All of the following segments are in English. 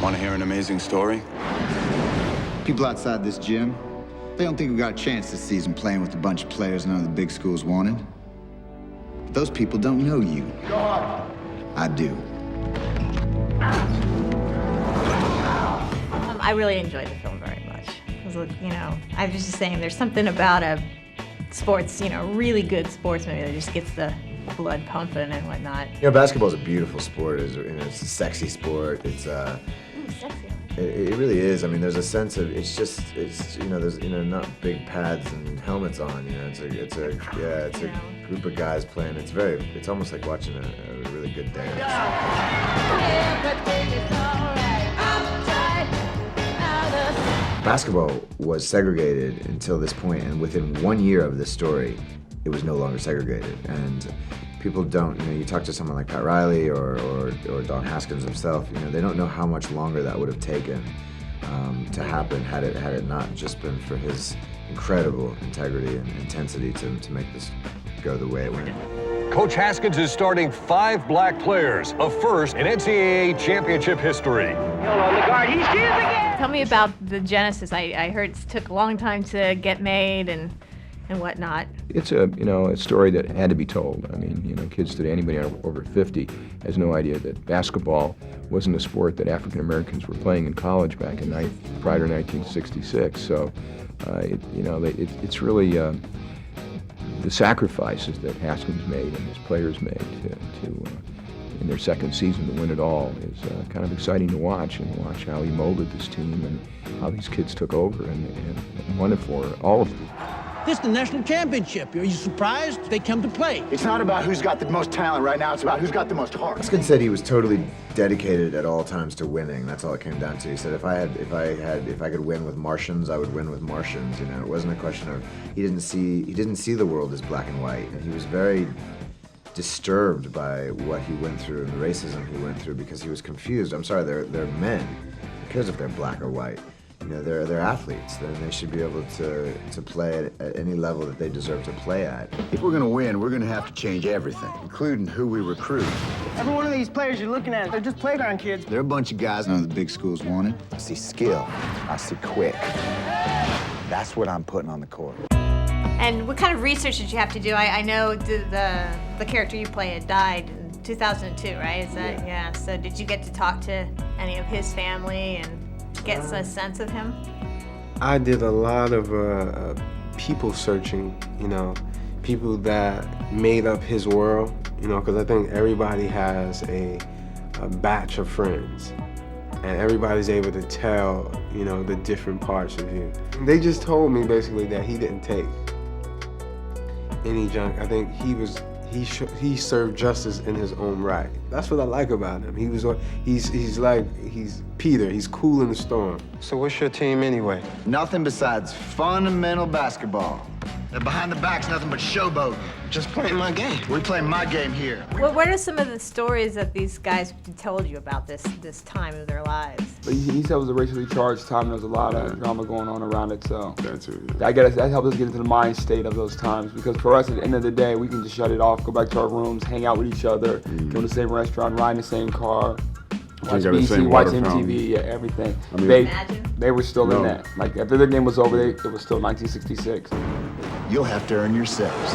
Want to hear an amazing story? People outside this gym, they don't think we got a chance this season playing with a bunch of players none of the big schools wanted. But those people don't know you. Go hard. I do. I really enjoyed the film very much. You know, I was just saying there's something about a sports, you know, really good sports movie that just gets the blood pumping and whatnot. You know, basketball is a beautiful sport. It's a sexy sport. It's Sexy. It really is. I mean, there's a sense of it's you know, there's not big pads and helmets on. You know, it's a group of guys playing. It's almost like watching a really good dance. Basketball was segregated until this point, and within 1 year of this story, it was no longer segregated. And people don't, you know, you talk to someone like Pat Riley or Don Haskins himself, you know, they don't know how much longer that would have taken to happen had it not just been for his incredible integrity and intensity to make this go the way it went. Coach Haskins is starting 5 black players, a first in NCAA championship history. On the guard, he shoots again! Tell me about the genesis. I heard it took a long time to get made and whatnot. It's a story that had to be told. I mean, you know, kids today, anybody over 50 has no idea that basketball wasn't a sport that African Americans were playing in college back in prior to 1966. So, it's really the sacrifices that Haskins made and his players made to in their second season to win it all is kind of exciting to watch, and watch how he molded this team and how these kids took over and won it for all of them. This is the national championship. Are you surprised? They come to play. It's not about who's got the most talent right now. It's about who's got the most heart. Haskins said he was totally dedicated at all times to winning. That's all it came down to. He said if I could win with Martians, I would win with Martians. You know, it wasn't a question of he didn't see the world as black and white, and he was very disturbed by what he went through and the racism he went through because he was confused. I'm sorry, they're men. Who cares if they're black or white? You know, they're athletes. Then they should be able to play at any level that they deserve to play at. If we're gonna win, we're gonna have to change everything, including who we recruit. Every one of these players you're looking at, they're just playground kids. They're a bunch of guys none of the big schools wanted. I see skill. I see quick. That's what I'm putting on the court. And what kind of research did you have to do? I know the character you play had died in 2002, right? Is that yeah? So did you get to talk to any of his family and get a sense of him? I did a lot of people searching, you know, people that made up his world, you know, because I think everybody has a batch of friends, and everybody's able to tell, you know, the different parts of you. They just told me basically that he didn't take any junk. I think he served justice in his own right. That's what I like about him. He's Peter. He's cool in the storm. So what's your team anyway? Nothing besides fundamental basketball. And behind the back's nothing but showboating. Just playing my game. We play my game here. What are some of the stories that these guys told you about this time of their lives? He said it was a racially charged time. There was a lot of drama going on around it, so that too, yeah. that helped us get into the mind state of those times, because for us, at the end of the day, we can just shut it off, go back to our rooms, hang out with each other, go to the same restaurant, ride in the same car, watch BC, watch MTV, yeah, everything. I mean, they were still in that. Like, after the game was over, it was still 1966. You'll have to earn yourselves.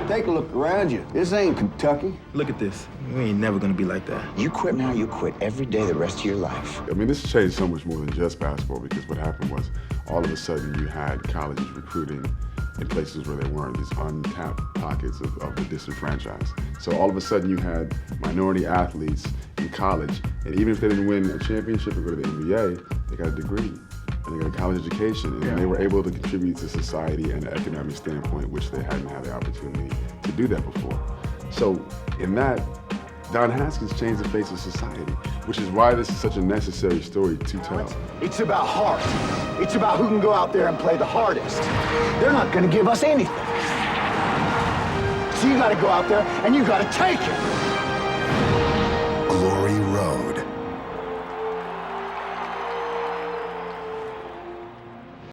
Take a look around you. This ain't Kentucky. Look at this. We ain't never gonna be like that. You quit now, you quit every day the rest of your life. I mean, this changed so much more than just basketball, because what happened was all of a sudden you had colleges recruiting in places where there weren't, these untapped pockets of the disenfranchised. So all of a sudden you had minority athletes in college, and even if they didn't win a championship or go to the NBA, they got a degree and they got a college education, and they were able to contribute to society and an economic standpoint, which they hadn't had the opportunity to do that before. So in that, Don Haskins changed the face of society, which is why this is such a necessary story to tell. It's about heart. It's about who can go out there and play the hardest. They're not gonna give us anything. So you gotta go out there and you gotta take it.